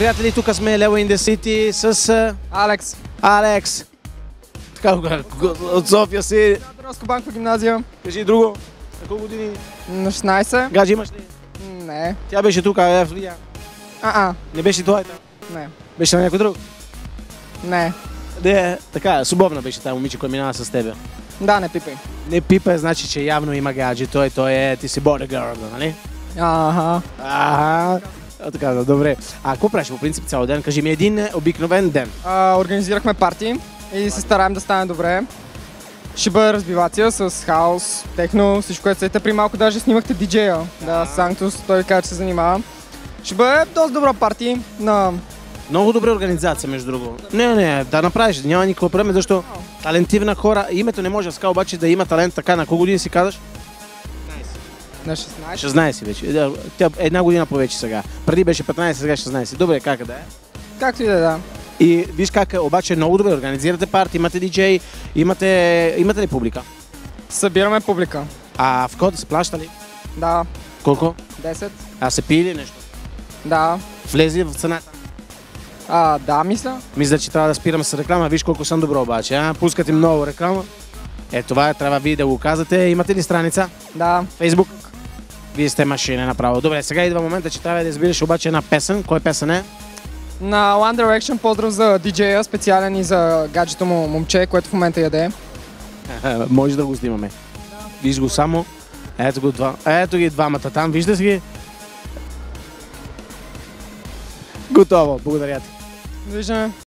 приятели, тук сме Level in the City с Алекс. Алекс. Така, от София си. Търновска банкова гимназия. Кажи друго. На колко години? На 16. Гадже имаш ли? Не. Тя беше тук, видя. Не беше твоята? Не. Беше на някой друг? Не. Не, така, свободна беше тази момиче, която минава с тебе. Да, не пипай. Не пипа, значи, че явно има гадже. Ти си бодигърл, нали? Ага. Така, добре. А какво правиш по принцип цял ден? Кажи ми един обикновен ден. Организирахме парти и се стараем да стане добре. Ще бъде разбивация с хаос, техно, всичко, което сете. При малко даже снимахте диджея. Да, Санктус, той каза, че се занимава. Ще бъде доста добра парти на... Много добра организация, между другото. Не, да направиш, няма никакво проблем, защото талентивна хора, името не може да ска, обаче да има талент така. На колко години си казваш? На 16. 16 вече. Тя една година повече сега. Преди беше 15, сега 16. Добре, как да е? Както и да е, да. И виж как обаче много добре организирате парти, имате диджей, имате ли публика? Събираме публика. А входа се плаща ли? Да. Колко? 10. А се пие ли нещо? Да. Влезе в цената? Да, мисля. Мисля, че трябва да спирам с реклама. Виж колко съм добро обаче. Пускате много реклама. Това трябва вие да го казвате. Имате ли страница? Да. Фейсбук? Вие сте машина направо. Добре, сега идва момента, че трябва да избираш обаче една песен. Кой песен е? На One Direction поздрав за диджея, специален и за гаджето му момче, което в момента яде. Може да го снимаме. Виж го само. Ето ги двамата там. Виждаш ги? Готово. Благодаря ти. Виждаме.